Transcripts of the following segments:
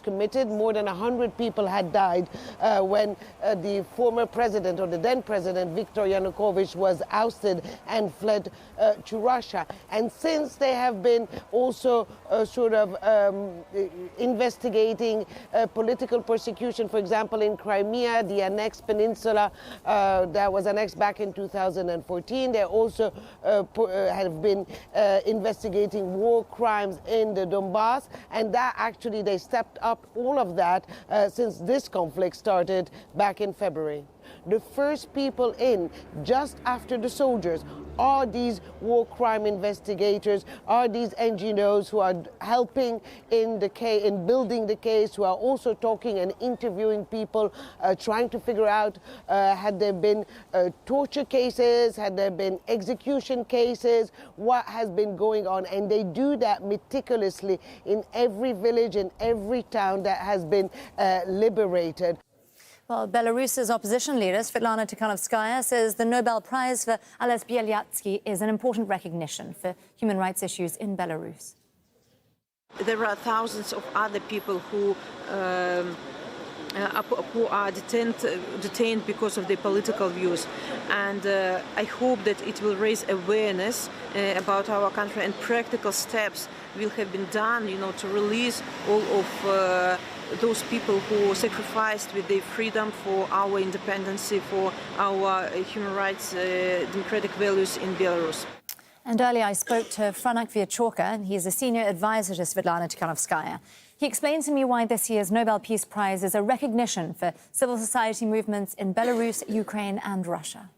committed. More than 100 people had died when the former president, or the then president, Viktor Yanukovych, was ousted and fled to Russia. And since they have been also investigating political persecution, for example, in Crimea, the annexed peninsula that was annexed back in 2014. They also have been investigating war crimes in the Donbass, and that actually they stepped up all of that since this conflict started back in February. The first people in, just after the soldiers, are these war crime investigators, are these NGOs who are helping in building the case, who are also talking and interviewing people, trying to figure out had there been torture cases, had there been execution cases, what has been going on. And they do that meticulously in every village, in every town that has been liberated. Well, Belarus's opposition leader, Svetlana Tikhanovskaya, says the Nobel Prize for Ales Bialiatski is an important recognition for human rights issues in Belarus. There are thousands of other people who are detained because of their political views, and I hope that it will raise awareness about our country, and practical steps will have been done, to release all of those people who sacrificed with their freedom for our independence, for our human rights, democratic values in Belarus. And earlier I spoke to Franak Viachorka, and he is a senior advisor to Svetlana Tikhanovskaya. He explained to me why this year's Nobel Peace Prize is a recognition for civil society movements in Belarus, Ukraine and Russia.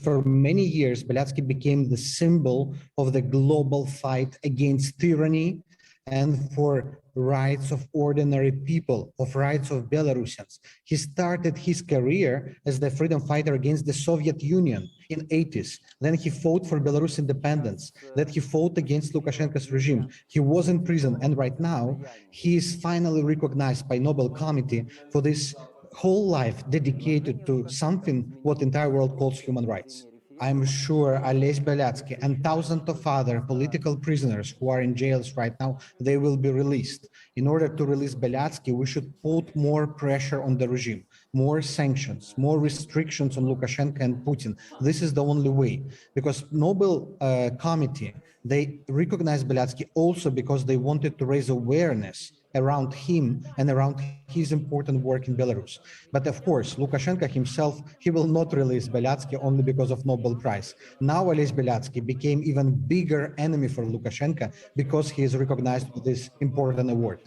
For many years, Bialiatski became the symbol of the global fight against tyranny and for rights of ordinary people, of rights of Belarusians. He started his career as the freedom fighter against the Soviet Union in the 80s. Then he fought for Belarus independence. Then he fought against Lukashenko's regime. He was in prison, and right now he is finally recognized by Nobel Committee for this whole life dedicated to something what the entire world calls human rights. I'm sure Ales Bialiatski and thousands of other political prisoners who are in jails right now, they will be released. In order to release Bialiatski, we should put more pressure on the regime, more sanctions, more restrictions on Lukashenko and Putin. This is the only way, because Nobel Committee, they recognize Bialiatski also because they wanted to raise awareness around him and around his important work in Belarus. But of course, Lukashenko himself, he will not release Bialiatski only because of Nobel Prize. Now Ales Bialiatski became even bigger enemy for Lukashenko because he is recognized with this important award.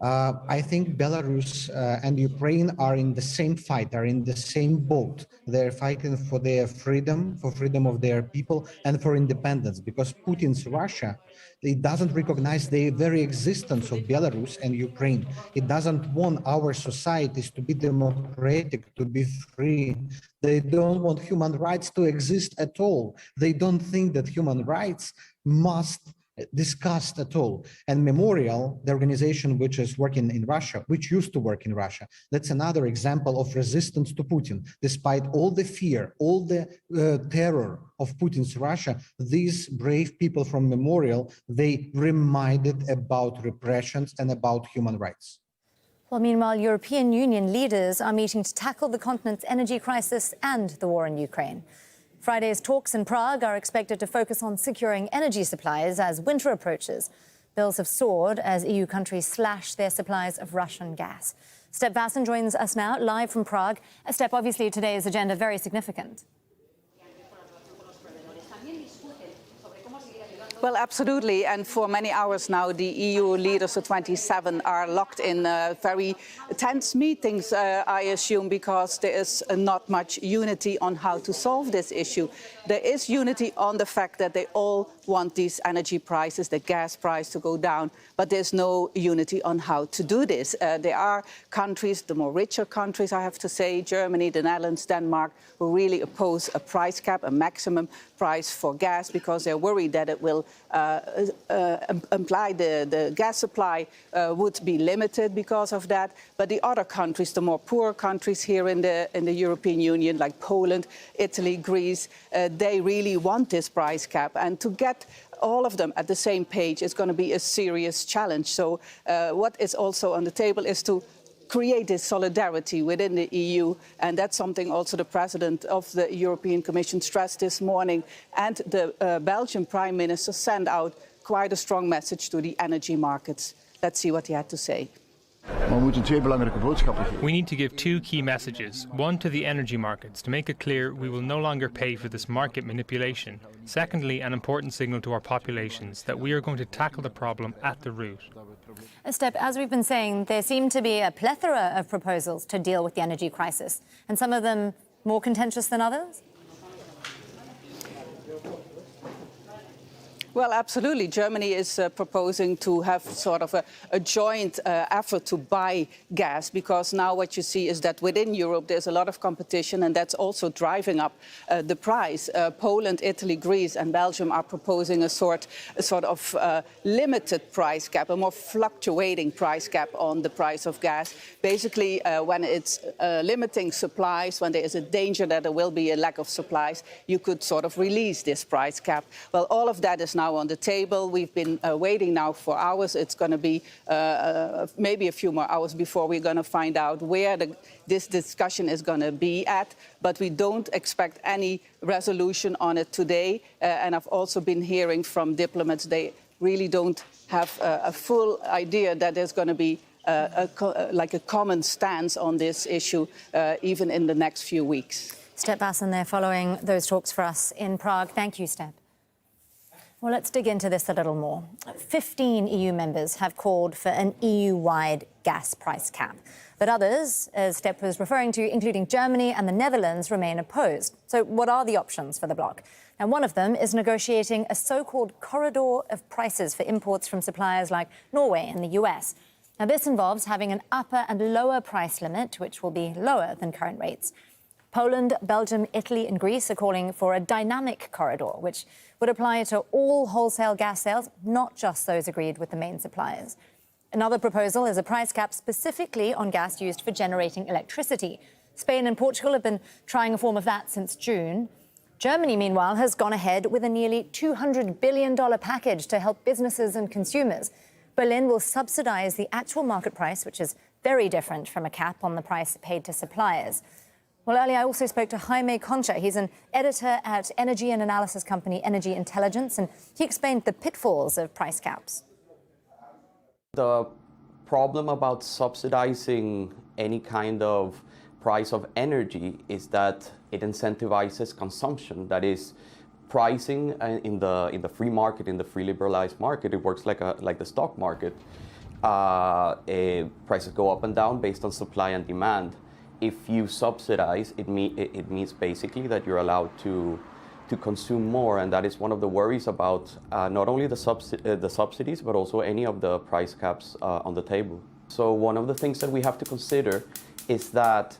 I think Belarus and Ukraine are in the same fight, are in the same boat. They're fighting for their freedom, for freedom of their people, and for independence, because Putin's Russia, it doesn't recognize the very existence of Belarus and Ukraine. It doesn't want our societies to be democratic, to be free. They don't want human rights to exist at all. They don't think that human rights must discussed at all. And Memorial, the organization which is working in Russia, which used to work in Russia, that's another example of resistance to Putin. Despite all the fear, all the terror of Putin's Russia, these brave people from Memorial, they reminded about repressions and about human rights. Well, meanwhile, European Union leaders are meeting to tackle the continent's energy crisis and the war in Ukraine. Friday's talks in Prague are expected to focus on securing energy supplies as winter approaches. Bills have soared as EU countries slash their supplies of Russian gas. Step Vassen joins us now, live from Prague. Step, obviously today's agenda very significant. Well, absolutely. And for many hours now, the EU leaders, the 27, are locked in very tense meetings, I assume, because there is not much unity on how to solve this issue. There is unity on the fact that they all want these energy prices, the gas price, to go down, but there's no unity on how to do this. There are countries, the more richer countries, I have to say, Germany, the Netherlands, Denmark, who really oppose a price cap, a maximum price for gas, because they're worried that it will imply the gas supply would be limited because of that. But the other countries, the more poor countries here in the European Union, like Poland, Italy, Greece, they really want this price cap. And to get all of them at the same page is going to be a serious challenge. So what is also on the table is to create this solidarity within the EU, and that's something also the President of the European Commission stressed this morning, and the Belgian Prime Minister sent out quite a strong message to the energy markets. Let's see what he had to say. We need to give two key messages. One, to the energy markets, to make it clear we will no longer pay for this market manipulation. Secondly, an important signal to our populations that we are going to tackle the problem at the root. Step, as we've been saying, there seem to be a plethora of proposals to deal with the energy crisis, and some of them more contentious than others? Well, absolutely. Germany is proposing to have sort of a joint effort to buy gas, because now what you see is that within Europe there's a lot of competition, and that's also driving up the price. Poland, Italy, Greece and Belgium are proposing a sort of limited price cap, a more fluctuating price cap on the price of gas. Basically, when it's limiting supplies, when there is a danger that there will be a lack of supplies, you could sort of release this price cap. Well, all of that is now on the table. We've been waiting now for hours. It's going to be maybe a few more hours before we're going to find out where this discussion is going to be at. But we don't expect any resolution on it today. And I've also been hearing from diplomats they really don't have a full idea that there's going to be like a common stance on this issue, even in the next few weeks. Step Bassen there following those talks for us in Prague. Thank you, Step. Well, let's dig into this a little more. 15 EU members have called for an EU-wide gas price cap. But others, as Step was referring to, including Germany and the Netherlands, remain opposed. So what are the options for the bloc? And one of them is negotiating a so-called corridor of prices for imports from suppliers like Norway and the US. Now, this involves having an upper and lower price limit, which will be lower than current rates. Poland, Belgium, Italy and Greece are calling for a dynamic corridor, which would apply to all wholesale gas sales, not just those agreed with the main suppliers. Another proposal is a price cap specifically on gas used for generating electricity. Spain and Portugal have been trying a form of that since June. Germany, meanwhile, has gone ahead with a nearly $200 billion package to help businesses and consumers. Berlin will subsidize the actual market price, which is very different from a cap on the price paid to suppliers. Well, earlier I also spoke to Jaime Concha. He's an editor at energy and analysis company Energy Intelligence, and he explained the pitfalls of price caps. The problem about subsidizing any kind of price of energy is that it incentivizes consumption. That is, pricing in the free market, in the free liberalized market, it works like the stock market. Prices go up and down based on supply and demand. If you subsidize, it means basically that you're allowed to consume more, and that is one of the worries about not only the subsidies, but also any of the price caps on the table. So one of the things that we have to consider is that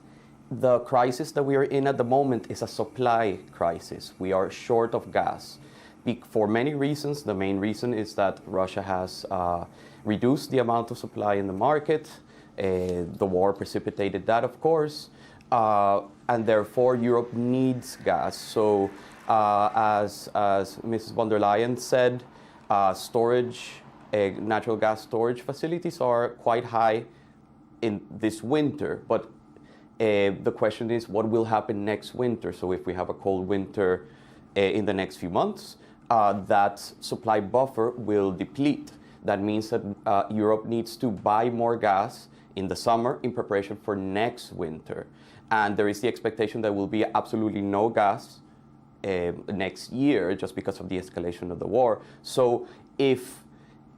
the crisis that we are in at the moment is a supply crisis. We are short of gas for many reasons. The main reason is that Russia has reduced the amount of supply in the market. The war precipitated that, of course, and therefore Europe needs gas. So as Mrs. von der Leyen said, natural gas storage facilities are quite high in this winter, but the question is what will happen next winter. So if we have a cold winter in the next few months, that supply buffer will deplete. That means that Europe needs to buy more gas in the summer in preparation for next winter. And there is the expectation that will be absolutely no gas next year just because of the escalation of the war. So if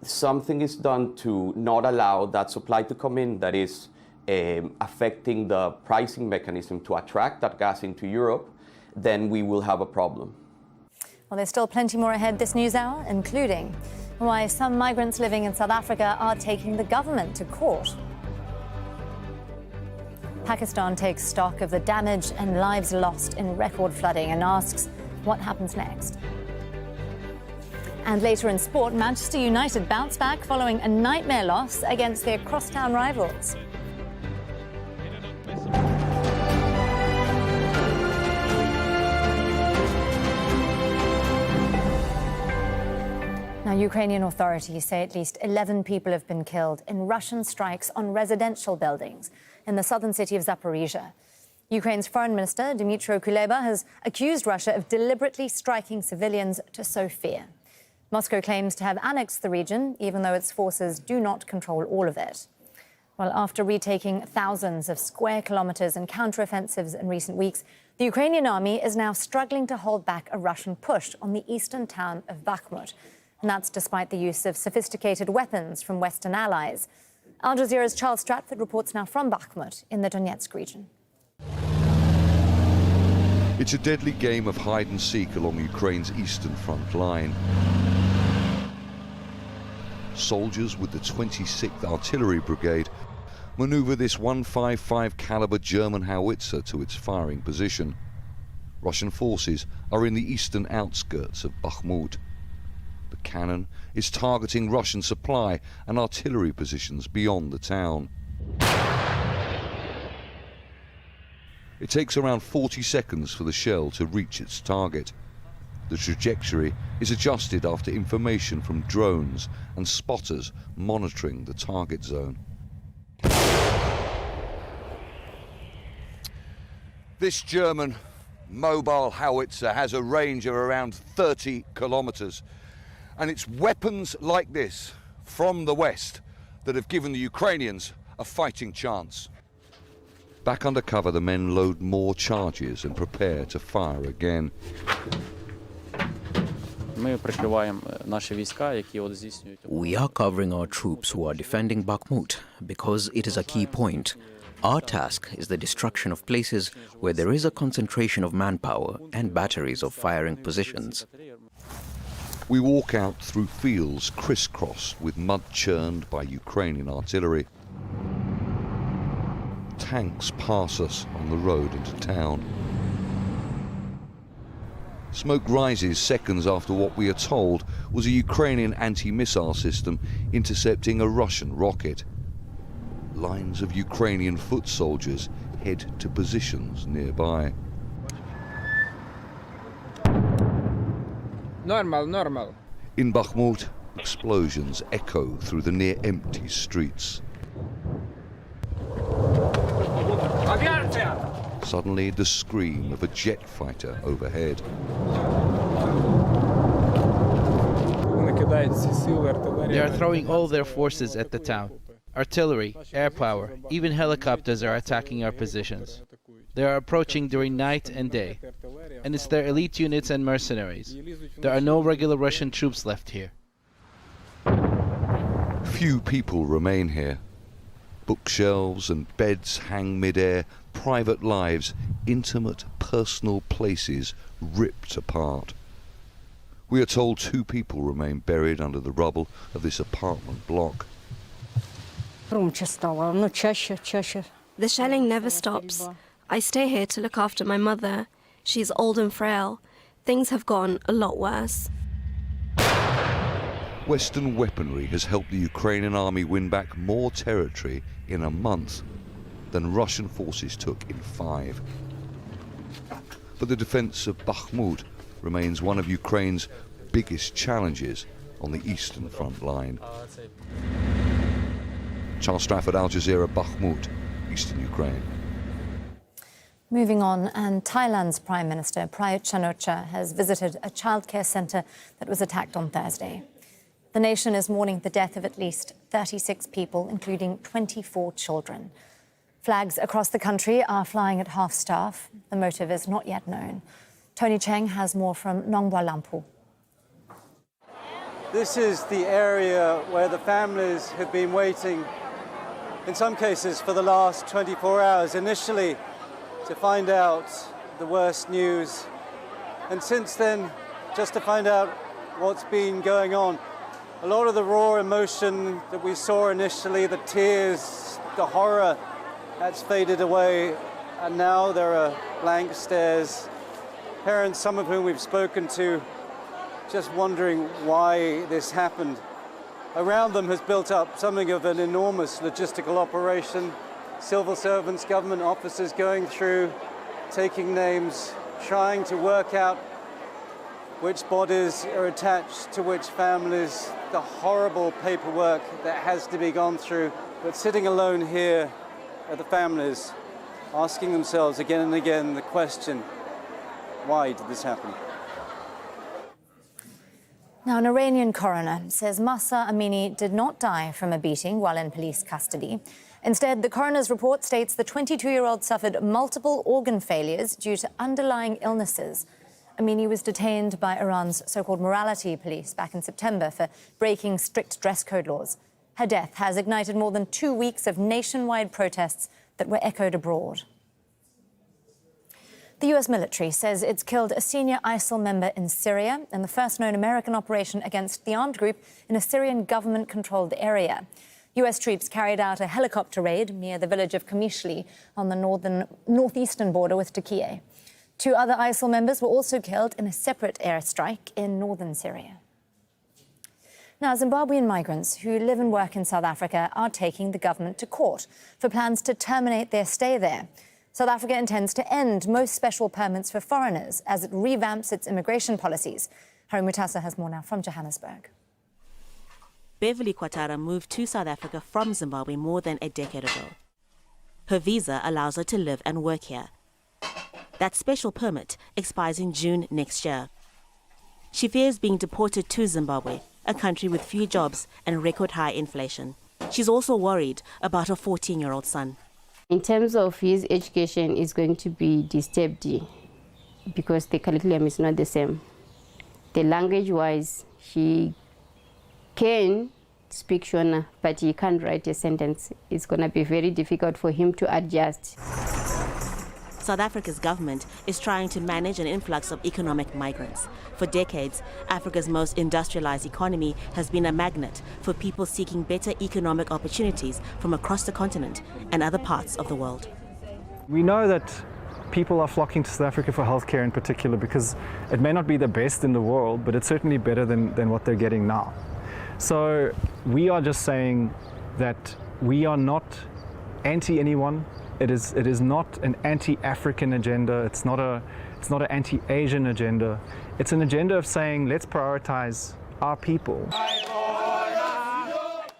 something is done to not allow that supply to come in, that is affecting the pricing mechanism to attract that gas into Europe, then we will have a problem. Well, there's still plenty more ahead this news hour, including why some migrants living in South Africa are taking the government to court. Pakistan takes stock of the damage and lives lost in record flooding and asks what happens next. And later in sport, Manchester United bounce back following a nightmare loss against their crosstown rivals. Now, Ukrainian authorities say at least 11 people have been killed in Russian strikes on residential buildings in the southern city of Zaporizhia. Ukraine's foreign minister, Dmytro Kuleba, has accused Russia of deliberately striking civilians to sow fear. Moscow claims to have annexed the region, even though its forces do not control all of it. Well, after retaking thousands of square kilometers in counteroffensives in recent weeks, the Ukrainian army is now struggling to hold back a Russian push on the eastern town of Bakhmut. And that's despite the use of sophisticated weapons from Western allies. Al Jazeera's Charles Stratford reports now from Bakhmut in the Donetsk region. It's a deadly game of hide and seek along Ukraine's eastern front line. Soldiers with the 26th Artillery Brigade maneuver this 155 caliber German howitzer to its firing position. Russian forces are in the eastern outskirts of Bakhmut. The cannon is targeting Russian supply and artillery positions beyond the town. It takes around 40 seconds for the shell to reach its target. The trajectory is adjusted after information from drones and spotters monitoring the target zone. This German mobile howitzer has a range of around 30 kilometers. And it's weapons like this from the West that have given the Ukrainians a fighting chance. Back under cover, the men load more charges and prepare to fire again. We are covering our troops who are defending Bakhmut because it is a key point. Our task is the destruction of places where there is a concentration of manpower and batteries of firing positions. We walk out through fields crisscrossed with mud churned by Ukrainian artillery. Tanks pass us on the road into town. Smoke rises seconds after what we are told was a Ukrainian anti-missile system intercepting a Russian rocket. Lines of Ukrainian foot soldiers head to positions nearby. Normal. In Bakhmut, explosions echo through the near-empty streets. Suddenly, the scream of a jet fighter overhead. They are throwing all their forces at the town. Artillery, air power, even helicopters are attacking our positions. They are approaching during night and day. And it's their elite units and mercenaries. There are no regular Russian troops left here. Few people remain here. Bookshelves and beds hang mid-air, private lives, intimate, personal places ripped apart. We are told 2 people remain buried under the rubble of this apartment block. The shelling never stops. I stay here to look after my mother. She's old and frail. Things have gone a lot worse. Western weaponry has helped the Ukrainian army win back more territory in a month than Russian forces took in 5. But the defense of Bakhmut remains one of Ukraine's biggest challenges on the eastern front line. Charles Stratford, Al Jazeera, Bakhmut, eastern Ukraine. Moving on, and Thailand's Prime Minister Prayut Chan-o-cha has visited a childcare centre that was attacked on Thursday. The nation is mourning the death of at least 36 people, including 24 children. Flags across the country are flying at half-staff. The motive is not yet known. Tony Cheng has more from Nong Bua Lampu. This is the area where the families have been waiting, in some cases for the last 24 hours, initially to find out the worst news, and since then just to find out what's been going on. A lot of the raw emotion that we saw initially, the tears, the horror, that's faded away, and now there are blank stares. Parents, some of whom we've spoken to, just wondering why this happened. Around them has built up something of an enormous logistical operation. Civil servants, government officers going through, taking names, trying to work out which bodies are attached to which families, the horrible paperwork that has to be gone through. But sitting alone here are the families asking themselves again and again the question, why did this happen? Now, an Iranian coroner says Mahsa Amini did not die from a beating while in police custody. Instead, the coroner's report states the 22-year-old suffered multiple organ failures due to underlying illnesses. Amini was detained by Iran's so-called morality police back in September for breaking strict dress code laws. Her death has ignited more than 2 weeks of nationwide protests that were echoed abroad. The US military says it's killed a senior ISIL member in Syria in the first known American operation against the armed group in a Syrian government-controlled area. US troops carried out a helicopter raid near the village of Kamishli on the northeastern border with Turkey. 2 other ISIL members were also killed in a separate airstrike in northern Syria. Now, Zimbabwean migrants who live and work in South Africa are taking the government to court for plans to terminate their stay there. South Africa intends to end most special permits for foreigners as it revamps its immigration policies. Harry Mutasa has more now from Johannesburg. Beverly Kwatara moved to South Africa from Zimbabwe more than a decade ago. Her visa allows her to live and work here. That special permit expires in June next year. She fears being deported to Zimbabwe, a country with few jobs and record high inflation. She's also worried about her 14-year-old son. In terms of his education, is going to be disturbed because the curriculum is not the same. The language-wise, he can speak Shona, but he can't write a sentence. It's going to be very difficult for him to adjust. South Africa's government is trying to manage an influx of economic migrants. For decades, Africa's most industrialized economy has been a magnet for people seeking better economic opportunities from across the continent and other parts of the world. We know that people are flocking to South Africa for healthcare in particular because it may not be the best in the world, but it's certainly better than what they're getting now. So we are just saying that we are not anti-anyone. It is not an anti-African agenda. It's not an anti-Asian agenda. It's an agenda of saying, let's prioritize our people.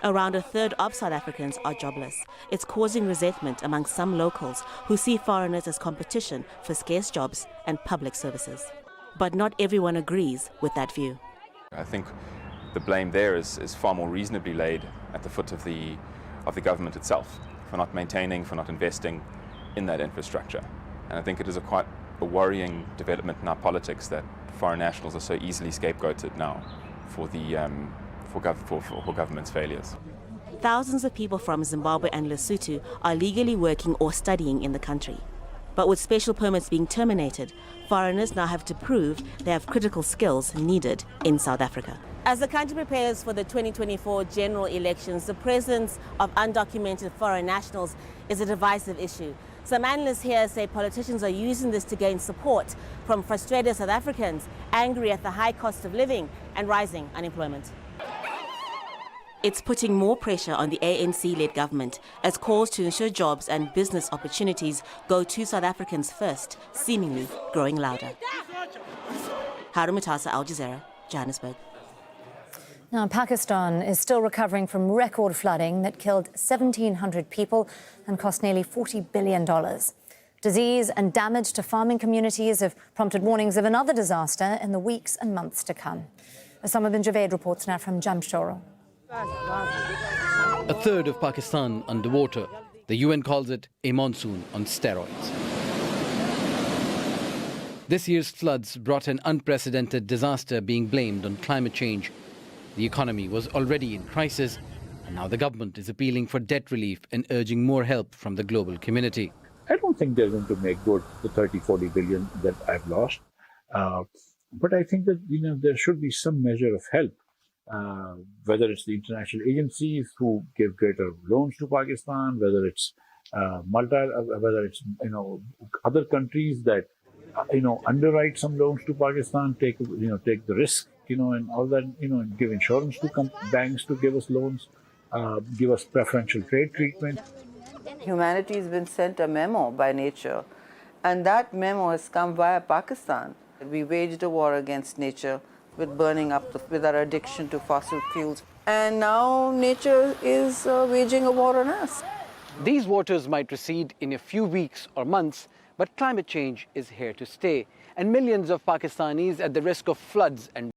Around a third of South Africans are jobless. It's causing resentment among some locals who see foreigners as competition for scarce jobs and public services. But not everyone agrees with that view. I think the blame there is far more reasonably laid at the foot of the government itself, for not maintaining, for not investing in that infrastructure. And I think it is quite a worrying development in our politics that foreign nationals are so easily scapegoated now for government's failures. Thousands of people from Zimbabwe and Lesotho are legally working or studying in the country. But with special permits being terminated, foreigners now have to prove they have critical skills needed in South Africa. As the country prepares for the 2024 general elections, the presence of undocumented foreign nationals is a divisive issue. Some analysts here say politicians are using this to gain support from frustrated South Africans angry at the high cost of living and rising unemployment. It's putting more pressure on the ANC-led government as calls to ensure jobs and business opportunities go to South Africans first, seemingly growing louder. Harry Mutasa, Al Jazeera, Johannesburg. Now, Pakistan is still recovering from record flooding that killed 1,700 people and cost nearly $40 billion. Disease and damage to farming communities have prompted warnings of another disaster in the weeks and months to come. Osama bin Javed reports now from Jamshoro. A third of Pakistan underwater. The UN calls it a monsoon on steroids. This year's floods brought an unprecedented disaster being blamed on climate change. The economy was already in crisis, and now the government is appealing for debt relief and urging more help from the global community. I don't think they're going to make good the 30-40 billion that I've lost. But I think that there should be some measure of help, whether it's the international agencies who give greater loans to Pakistan, whether it's other countries that underwrite some loans to Pakistan, take the risk, and all that, and give insurance to banks to give us loans, give us preferential trade treatment. Humanity has been sent a memo by nature, and that memo has come via Pakistan We waged a war against nature with burning up, with our addiction to fossil fuels. And now nature is waging a war on us. These waters might recede in a few weeks or months, but climate change is here to stay, and millions of Pakistanis at the risk of floods and